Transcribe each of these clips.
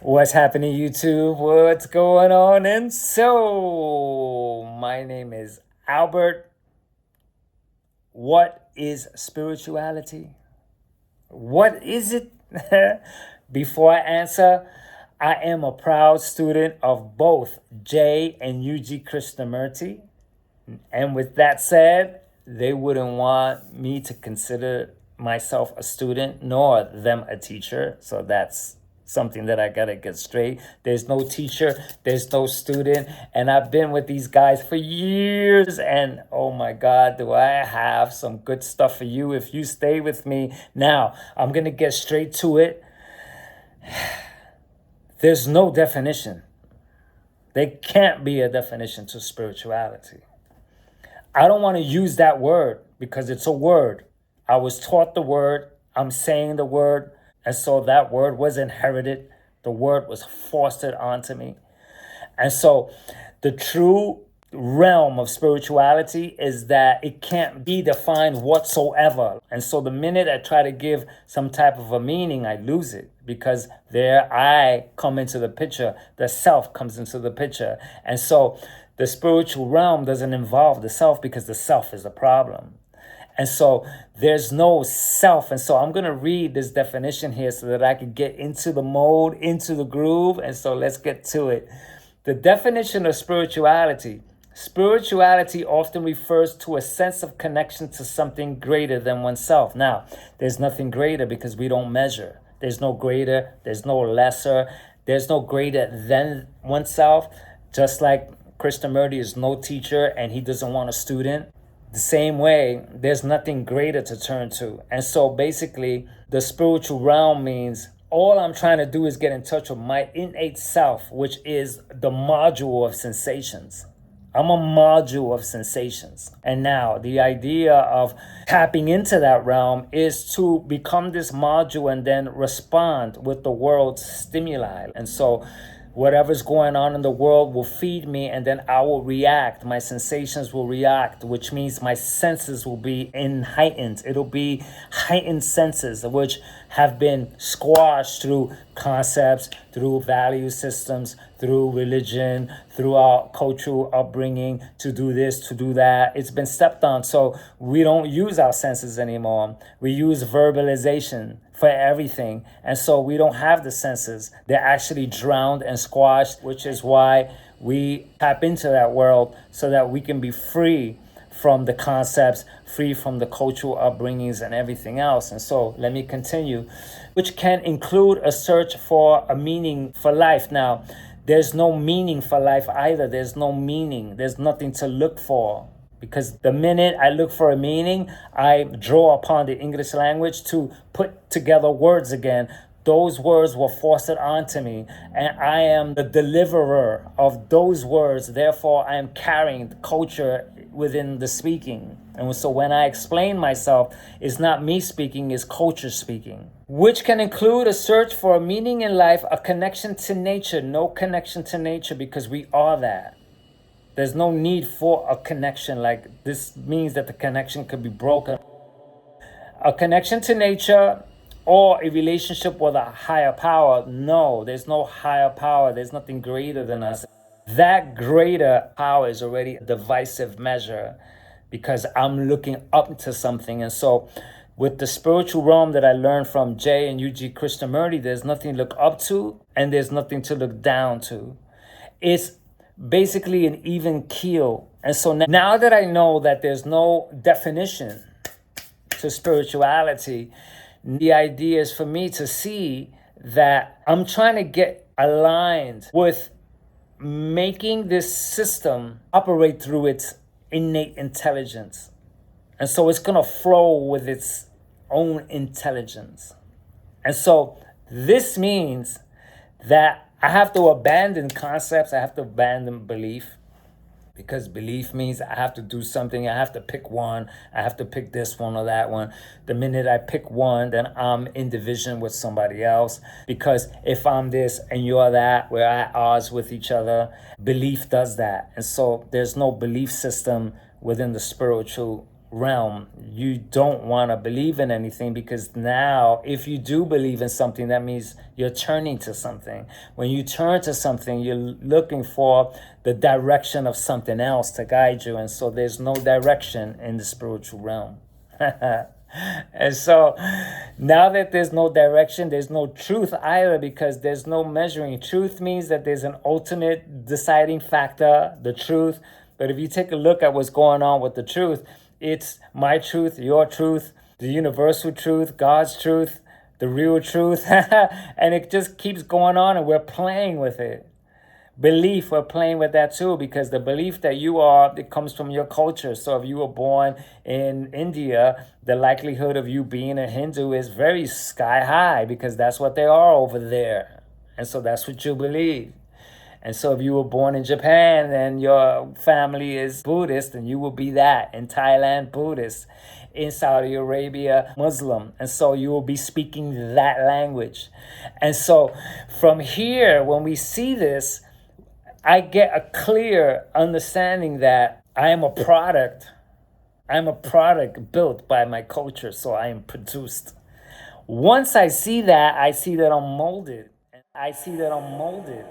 What's happening, YouTube? What's going on? And so, my name is Albert. What is spirituality? What is it? Before I answer, I am a proud student of both J and UG Kristnamurti. And with that said, they wouldn't want me to consider myself a student nor them a teacher. So that's something that I gotta get straight. There's no teacher, there's no student, and I've been with these guys for years. And oh my God, do I have some good stuff for you if you stay with me. Now, I'm gonna get straight to it. There's no definition. There can't be a definition to spirituality. I don't want to use that word because it's a word. I was taught the word. I'm saying the word. And so that word was inherited. The word was fostered onto me. And so the true realm of spirituality is that it can't be defined whatsoever. And so the minute I try to give some type of a meaning, I lose it because there I come into the picture. The self comes into the picture. And so the spiritual realm doesn't involve the self because the self is the problem. And so there's no self. And so I'm going to read this definition here so that I can get into the mode, into the groove. And so let's get to it. The definition of spirituality. Spirituality often refers to a sense of connection to something greater than oneself. Now, there's nothing greater because we don't measure. There's no greater, there's no lesser, there's no greater than oneself. Just like Kristnamurti is no teacher and he doesn't want a student. The same way, there's nothing greater to turn to. And so basically, the spiritual realm means all I'm trying to do is get in touch with my innate self, which is the module of sensations. I'm a module of sensations. And now the idea of tapping into that realm is to become this module and then respond with the world's stimuli. And so whatever's going on in the world will feed me and then I will react. My sensations will react, which means my senses will be heightened. It'll be heightened senses, which have been squashed through concepts, through value systems, through religion, through our cultural upbringing, to do this, to do that. It's been stepped on. So we don't use our senses anymore. We use verbalization for everything. And so we don't have the senses. They're actually drowned and squashed, which is why we tap into that world so that we can be free from the concepts, free from the cultural upbringings and everything else. And so let me continue, which can include a search for a meaning for life. Now, there's no meaning for life either. There's no meaning. There's nothing to look for. Because the minute I look for a meaning, I draw upon the English language to put together words again. Those words were fostered onto me, and I am the deliverer of those words. Therefore, I am carrying the culture within the speaking. And so when I explain myself, it's not me speaking, it's culture speaking. Which can include a search for a meaning in life, a connection to nature. No connection to nature because we are that. There's no need for a connection. Like this means that the connection could be broken. A connection to nature or a relationship with a higher power. No, there's no higher power. There's nothing greater than us. That greater power is already a divisive measure because I'm looking up to something. And so with the spiritual realm that I learned from Jay and UG Krishnamurti, there's nothing to look up to and there's nothing to look down to. It's basically an even keel. And so now that I know that there's no definition to spirituality, the idea is for me to see that I'm trying to get aligned with making this system operate through its innate intelligence. And so it's going to flow with its own intelligence. And so this means that I have to abandon concepts. I have to abandon belief, because belief means I have to do something. I have to pick one. I have to pick this one or that one. The minute I pick one, then I'm in division with somebody else. Because if I'm this and you're that, we're at odds with each other. Belief does that. And so there's no belief system within the spiritual realm. You don't want to believe in anything, because now if you do believe in something, that means you're turning to something. When you turn to something, you're looking for the direction of something else to guide you. And so there's no direction in the spiritual realm. And so now that there's no direction, there's no truth either, because there's no measuring. Truth means that there's an ultimate deciding factor, the truth. But if you take a look at what's going on with the truth, it's my truth, your truth, the universal truth, God's truth, the real truth. And it just keeps going on, and we're playing with it. Belief, we're playing with that too, because the belief that you are, it comes from your culture. So if you were born in India, the likelihood of you being a Hindu is very sky high, because that's what they are over there. And so that's what you believe. And so if you were born in Japan and your family is Buddhist, then you will be that. In Thailand, Buddhist. In Saudi Arabia, Muslim. And so you will be speaking that language. And so from here, when we see this, I get a clear understanding that I am a product. I'm a product built by my culture, so I am produced. Once I see that I'm molded. I see that I'm molded.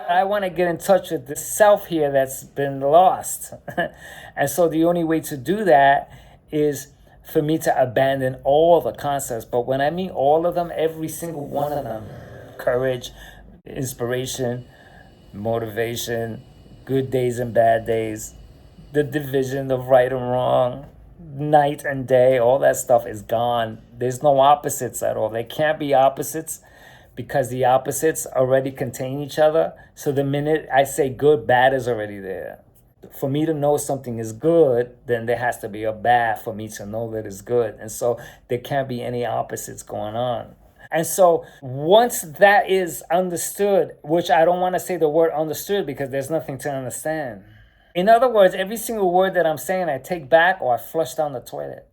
I want to get in touch with the self here that's been lost. And so the only way to do that is for me to abandon all the concepts. But when I mean all of them, every single one of them, courage, inspiration, motivation, good days and bad days, the division of right and wrong, night and day, all that stuff is gone. There's no opposites at all. There can't be opposites, because the opposites already contain each other. So the minute I say good, bad is already there. For me to know something is good, then there has to be a bad for me to know that it's good. And so there can't be any opposites going on. And so once that is understood, which I don't want to say the word understood, because there's nothing to understand. In other words, every single word that I'm saying, I take back or I flush down the toilet.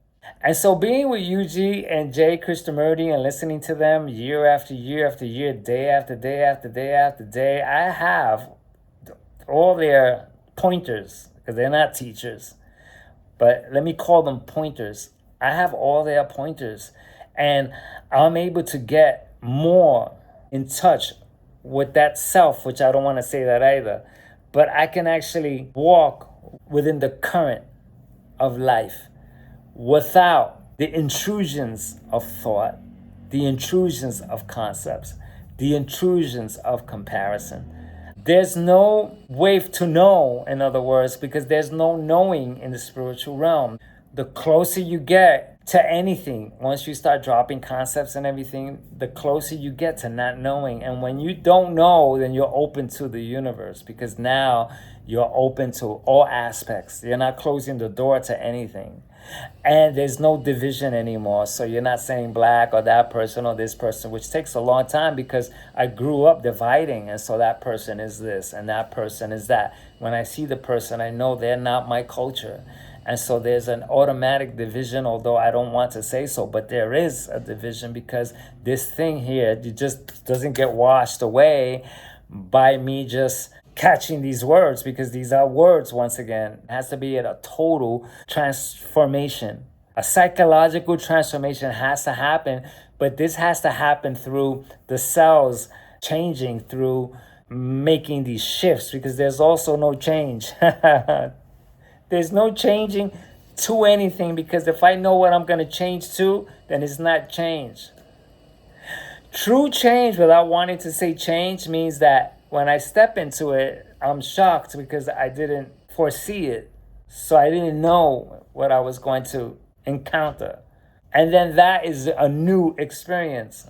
And so being with Yuji and Jay Kristnamurti and listening to them year after year after year, day after day after day after day, I have all their pointers, because they're not teachers, but let me call them pointers. I have all their pointers, and I'm able to get more in touch with that self, which I don't want to say that either, but I can actually walk within the current of life without the intrusions of thought, the intrusions of concepts, the intrusions of comparison. There's no way to know, in other words, because there's no knowing in the spiritual realm. The closer you get to anything, once you start dropping concepts and everything, the closer you get to not knowing. And when you don't know, then you're open to the universe, because now you're open to all aspects. You're not closing the door to anything. And there's no division anymore. So you're not saying black or that person or this person, which takes a long time, because I grew up dividing. And so that person is this and that person is that. When I see the person, I know they're not my culture. And so there's an automatic division, although I don't want to say so, but there is a division, because this thing here, it just doesn't get washed away by me just catching these words, because these are words. Once again, it has to be a total transformation. A psychological transformation has to happen, but this has to happen through the cells changing, through making these shifts, because there's also no change. There's no changing to anything, because if I know what I'm going to change to, then it's not change. True change, without wanting to say change, means that when I step into it, I'm shocked, because I didn't foresee it. So I didn't know what I was going to encounter. And then that is a new experience.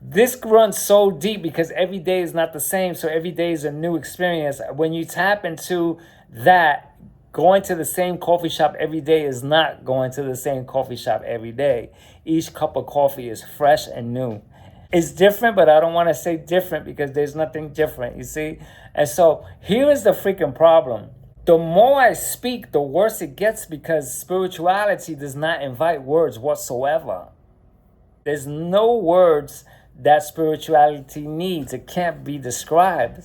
This runs so deep, because every day is not the same. So every day is a new experience. When you tap into that, going to the same coffee shop every day is not going to the same coffee shop every day. Each cup of coffee is fresh and new. It's different, but I don't want to say different, because there's nothing different, you see? And so here is the freaking problem. The more I speak, the worse it gets, because spirituality does not invite words whatsoever. There's no words that spirituality needs. It can't be described.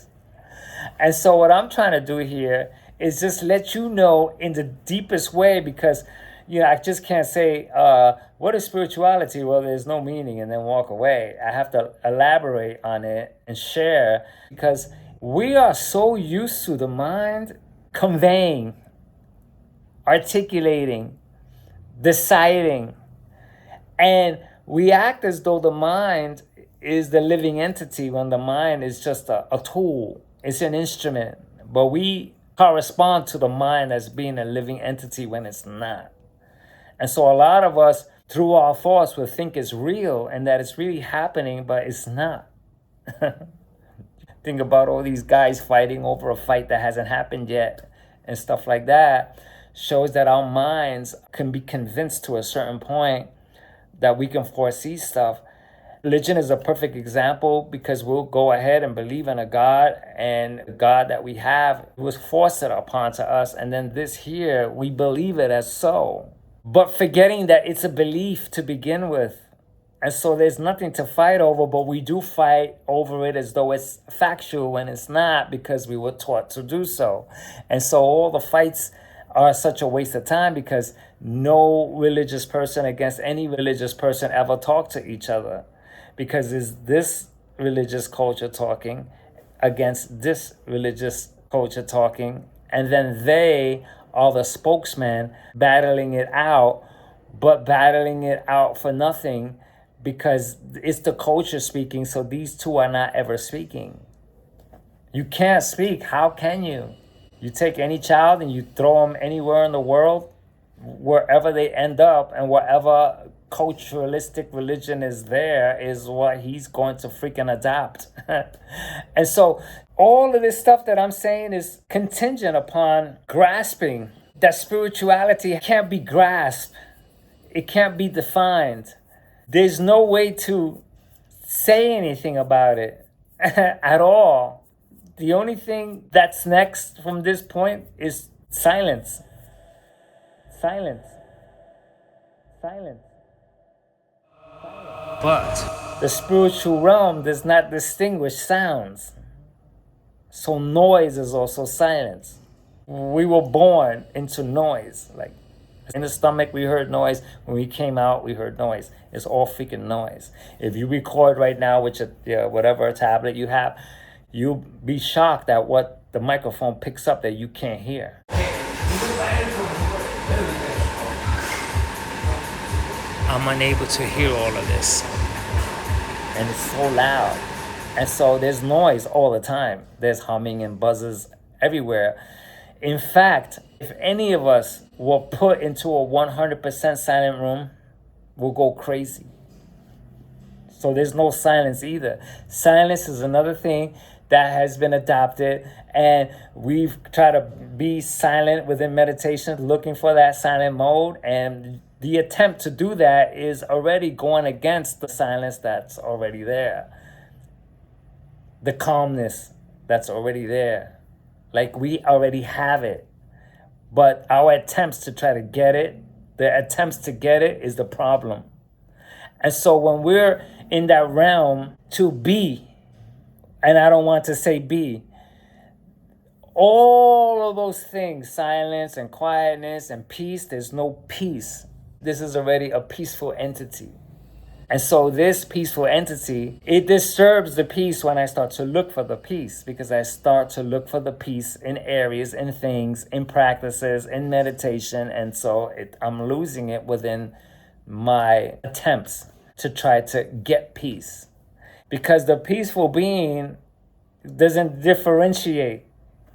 And so what I'm trying to do here is just let you know in the deepest way, because I just can't say, what is spirituality? Well, there's no meaning, and then walk away. I have to elaborate on it and share, because we are so used to the mind conveying, articulating, deciding, and we act as though the mind is the living entity when the mind is just a tool. It's an instrument. But we correspond to the mind as being a living entity when it's not. And so a lot of us, through our thoughts, will think it's real and that it's really happening, but it's not. Think about all these guys fighting over a fight that hasn't happened yet and stuff like that. Shows that our minds can be convinced to a certain point that we can foresee stuff. Religion is a perfect example, because we'll go ahead and believe in a God, and the God that we have was forced upon to us, and then this here, we believe it as so. But forgetting that it's a belief to begin with. And so there's nothing to fight over, but we do fight over it as though it's factual when it's not, because we were taught to do so. And so all the fights are such a waste of time, because no religious person against any religious person ever talk to each other, because is this religious culture talking against this religious culture talking, and then they are the spokesman battling it out, but battling it out for nothing, because it's the culture speaking, so these two are not ever speaking. You can't speak. How can you? You take any child and you throw them anywhere in the world, wherever they end up, and whatever culturalistic religion is there is what he's going to freaking adopt. And so all of this stuff that I'm saying is contingent upon grasping that spirituality can't be grasped. It can't be defined. There's no way to say anything about it at all. The only thing that's next from this point is silence. Silence. Silence. But the spiritual realm does not distinguish sounds. So noise is also silence. We were born into noise. Like in the stomach, we heard noise. When we came out, we heard noise. It's all freaking noise. If you record right now with your whatever tablet you have, you'll be shocked at what the microphone picks up that you can't hear. I'm unable to hear all of this. And it's so loud. And so there's noise all the time. There's humming and buzzes everywhere. In fact, if any of us were put into a 100% silent room, we'll go crazy. So there's no silence either. Silence is another thing that has been adopted, and we've tried to be silent within meditation, looking for that silent mode, and the attempt to do that is already going against the silence that's already there. The calmness that's already there. Like we already have it. But our attempts to try to get it, the attempts to get it is the problem. And so when we're in that realm to be, and I don't want to say be, all of those things, silence and quietness and peace, there's no peace. This is already a peaceful entity. And so this peaceful entity, it disturbs the peace when I start to look for the peace, because I start to look for the peace in areas, in things, in practices, in meditation. And so I'm losing it within my attempts to try to get peace. Because the peaceful being doesn't differentiate.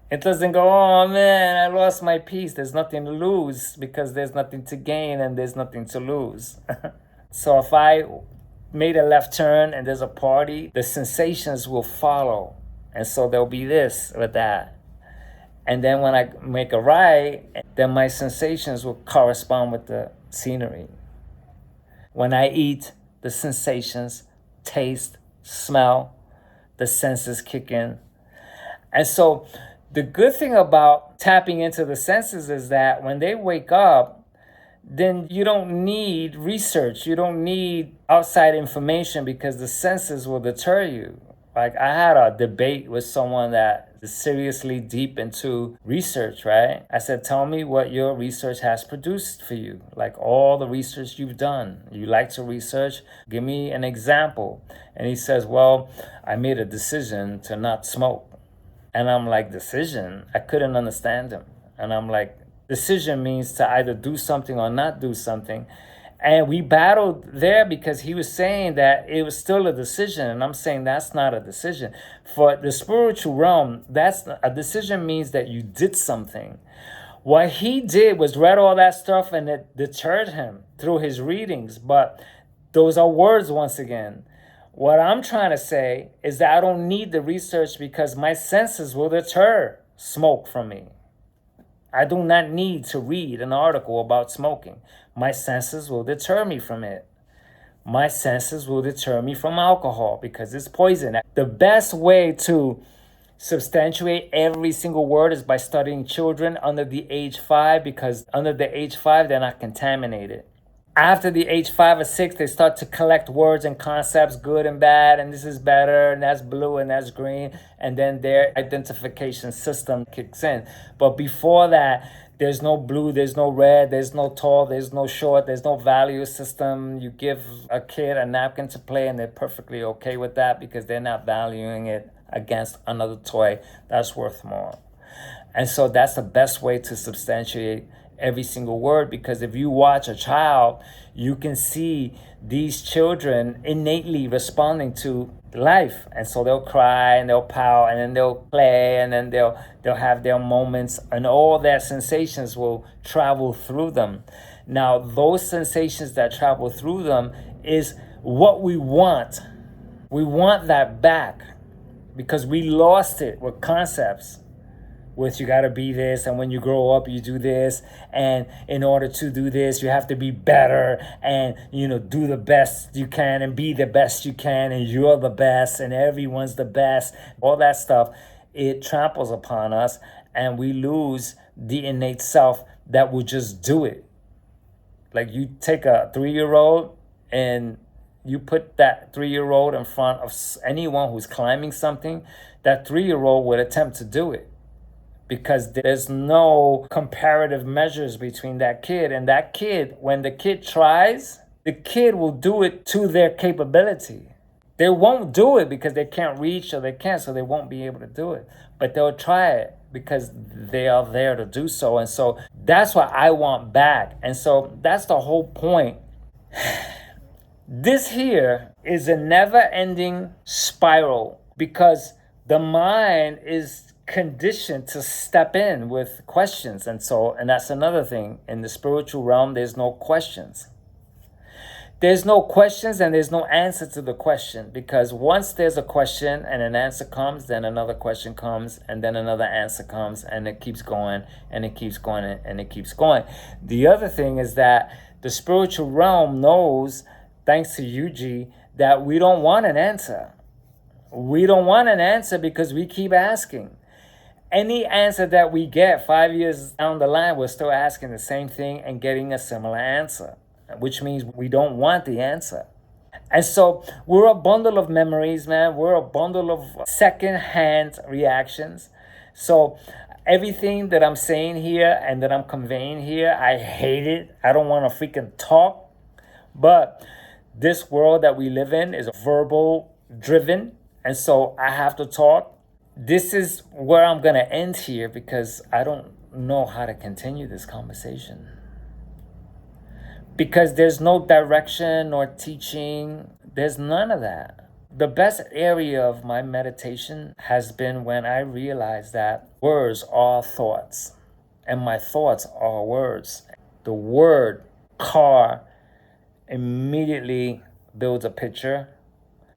It doesn't go, oh man, I lost my peace. There's nothing to lose, because there's nothing to gain and there's nothing to lose. So if I made a left turn and there's a party, the sensations will follow. And so there'll be this or that. And then when I make a right, then my sensations will correspond with the scenery. When I eat, the sensations, taste, smell, the senses kick in. And so the good thing about tapping into the senses is that when they wake up, then you don't need research. You don't need outside information, because the senses will deter you. Like I had a debate with someone that is seriously deep into research, right? I said, tell me what your research has produced for you. Like all the research you've done. You like to research? Give me an example. And he says, well, I made a decision to not smoke. And I'm like, decision? I couldn't understand him. And I'm like, decision means to either do something or not do something. And we battled there because he was saying that it was still a decision. And I'm saying that's not a decision. For the spiritual realm, that's a decision means that you did something. What he did was read all that stuff and it deterred him through his readings. But those are words once again. What I'm trying to say is that I don't need the research because my senses will deter smoke from me. I do not need to read an article about smoking. My senses will deter me from it. My senses will deter me from alcohol because it's poison. The best way to substantiate every single word is by studying children under the age 5, because under the age 5, they're not contaminated. After the age 5 or 6, they start to collect words and concepts, good and bad, and this is better, and that's blue, and that's green, and then their identification system kicks in. But before that, there's no blue, there's no red, there's no tall, there's no short, there's no value system. You give a kid a napkin to play, and they're perfectly okay with that because they're not valuing it against another toy that's worth more. And so that's the best way to substantiate every single word, because if you watch a child, you can see these children innately responding to life. And so they'll cry and they'll pout and then they'll play and then they'll have their moments, and all their sensations will travel through them. Now, those sensations that travel through them is what we want. We want that back because we lost it with concepts. With you gotta be this, and when you grow up you do this, and in order to do this you have to be better, and do the best you can and be the best you can, and you're the best and everyone's the best. All that stuff, it tramples upon us, and we lose the innate self that will just do it. Like you take a 3-year-old and you put that 3-year-old in front of anyone who's climbing something, that 3-year-old would attempt to do it, because there's no comparative measures between that kid and that kid. When the kid tries, the kid will do it to their capability. They won't do it because they can't reach or they can't, so they won't be able to do it. But they'll try it because they are there to do so. And so that's what I want back. And so that's the whole point. This here is a never-ending spiral because the mind is conditioned to step in with questions. And that's another thing. In the spiritual realm, there's no questions. There's no questions and there's no answer to the question, because once there's a question and an answer comes, then another question comes, and then another answer comes, and it keeps going and it keeps going and it keeps going. The other thing is that the spiritual realm knows, thanks to Yuji, that we don't want an answer. We don't want an answer because we keep asking. Any answer that we get 5 years down the line, we're still asking the same thing and getting a similar answer, which means we don't want the answer. And so we're a bundle of memories, man. We're a bundle of second-hand reactions. So everything that I'm saying here and that I'm conveying here, I hate it. I don't want to freaking talk. But this world that we live in is verbal driven. And so I have to talk. This is where I'm going to end here because I don't know how to continue this conversation. Because there's no direction or teaching. There's none of that. The best area of my meditation has been when I realized that words are thoughts. And my thoughts are words. The word car immediately builds a picture.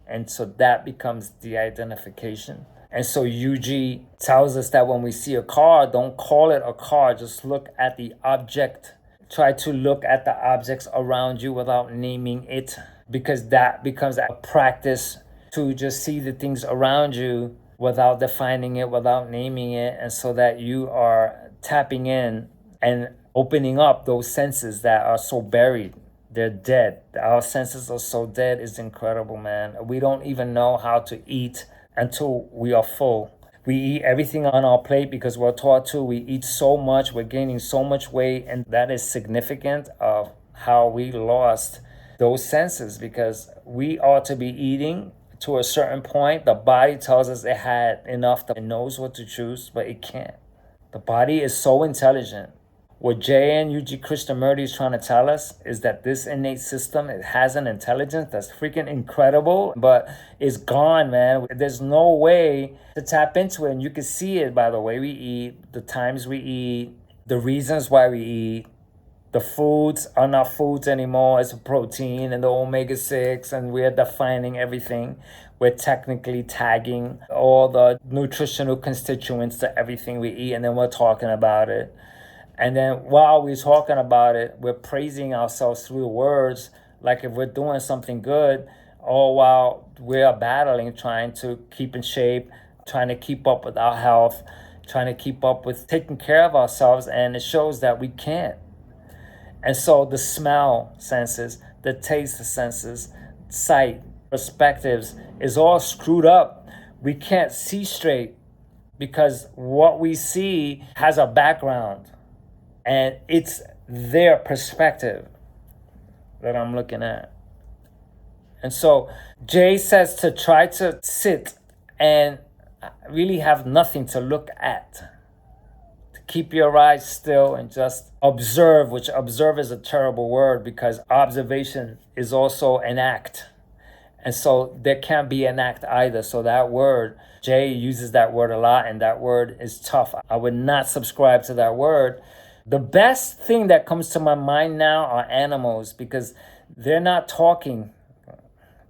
And so that becomes the identification. And so Yuji tells us that when we see a car, don't call it a car. Just look at the object. Try to look at the objects around you without naming it, because that becomes a practice to just see the things around you without defining it, without naming it. And so that you are tapping in and opening up those senses that are so buried. They're dead. Our senses are so dead. It's incredible, man. We don't even know how to eat until we are full. We eat everything on our plate because we're taught to. We eat so much, we're gaining so much weight, and that is significant of how we lost those senses, because we ought to be eating to a certain point. The body tells us it had enough, it knows what to choose, but it can't. The body is so intelligent. What J.N.U.G. Kristnamurti is trying to tell us is that this innate system, it has an intelligence that's freaking incredible, but it's gone, man. There's no way to tap into it. And you can see it by the way we eat, the times we eat, the reasons why we eat. The foods are not foods anymore. It's a protein and the omega-6, and we're defining everything. We're technically tagging all the nutritional constituents to everything we eat, and then we're talking about it. And then while we're talking about it, we're praising ourselves through words, like if we're doing something good, all while we're battling, trying to keep in shape, trying to keep up with our health, trying to keep up with taking care of ourselves, and it shows that we can't. And so the smell senses, the taste senses, sight, perspectives is all screwed up. We can't see straight because what we see has a background. And it's their perspective that I'm looking at. And so Jay says to try to sit and really have nothing to look at. To keep your eyes still and just observe, which observe is a terrible word because observation is also an act. And so there can't be an act either. So that word, Jay uses that word a lot, and that word is tough. I would not subscribe to that word. The best thing that comes to my mind now are animals, because they're not talking,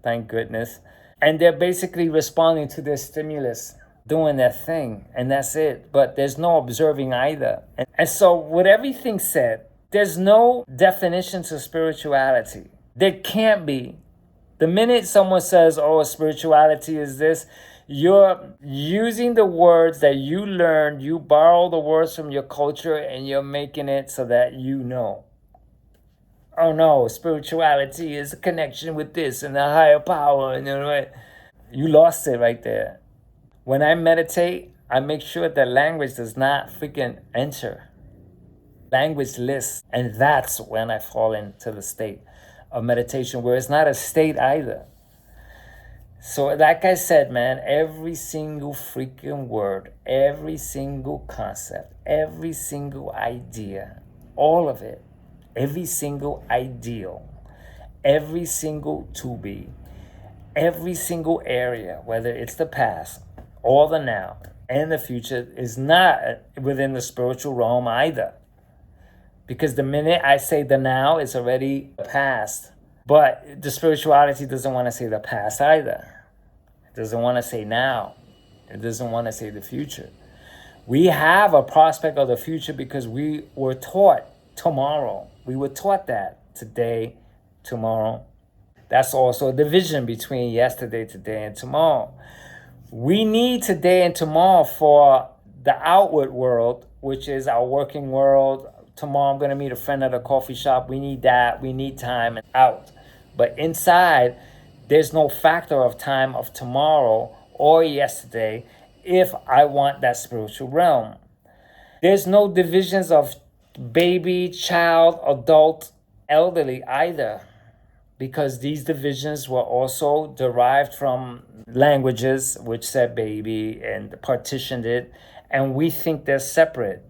thank goodness. And they're basically responding to their stimulus, doing their thing, and that's it. But there's no observing either. And so with everything said, there's no definition to spirituality. There can't be. The minute someone says, oh, spirituality is this, you're using the words that you learned, you borrow the words from your culture, and you're making it so that you know. Oh no, spirituality is a connection with this and the higher power. And you lost it right there. When I meditate, I make sure that language does not freaking enter. Language lists. And that's when I fall into the state of meditation, where it's not a state either. So like I said, man, every single freaking word, every single concept, every single idea, all of it, every single ideal, every single to be, every single area, whether it's the past or the now and the future, is not within the spiritual realm either. Because the minute I say the now, it's already the past. But the spirituality doesn't want to say the past either. It doesn't want to say now. It doesn't want to say the future. We have a prospect of the future because we were taught tomorrow. We were taught that today, tomorrow. That's also a division between yesterday, today, and tomorrow. We need today and tomorrow for the outward world, which is our working world. Tomorrow I'm going to meet a friend at a coffee shop. We need that. We need time and out. But inside, there's no factor of time of tomorrow or yesterday if I want that spiritual realm. There's no divisions of baby, child, adult, elderly either, because these divisions were also derived from languages which said baby and partitioned it, and we think they're separate.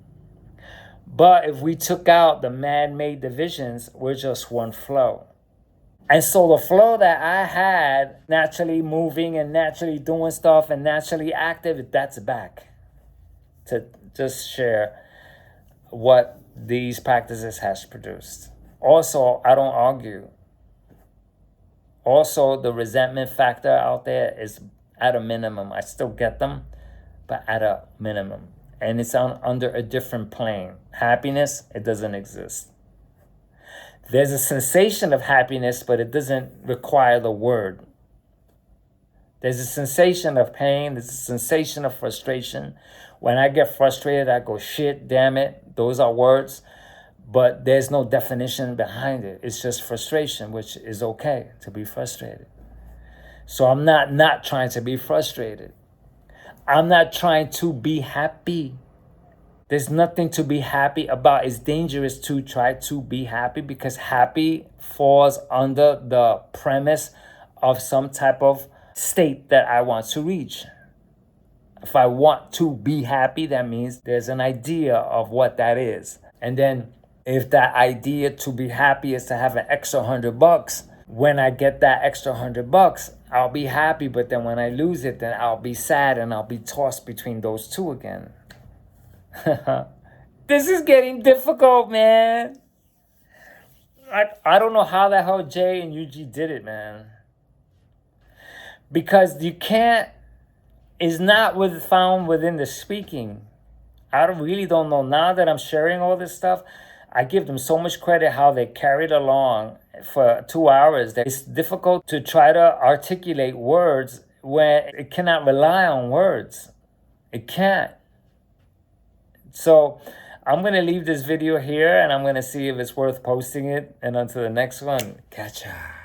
But if we took out the man-made divisions, we're just one flow. And so the flow that I had, naturally moving and naturally doing stuff and naturally active, that's back. To just share what these practices has produced. Also, I don't argue. Also, the resentment factor out there is at a minimum. I still get them, but at a minimum. And it's under a different plane. Happiness, it doesn't exist. There's a sensation of happiness, but it doesn't require the word. There's a sensation of pain. There's a sensation of frustration. When I get frustrated, I go, shit, damn it. Those are words. But there's no definition behind it. It's just frustration, which is okay to be frustrated. So I'm not trying to be frustrated. I'm not trying to be happy. There's nothing to be happy about. It's dangerous to try to be happy because happy falls under the premise of some type of state that I want to reach. If I want to be happy, that means there's an idea of what that is. And then if that idea to be happy is to have an extra $100, when I get that extra $100, I'll be happy. But then when I lose it, then I'll be sad and I'll be tossed between those two again. This is getting difficult, man. I don't know how the hell Jay and UG did it, man. Because you can't, is not found within the speaking. I really don't know. Now that I'm sharing all this stuff, I give them so much credit how they carried along for 2 hours. It's difficult to try to articulate words when it cannot rely on words. It can't. So I'm going to leave this video here and I'm going to see if it's worth posting it. And until the next one, catch ya.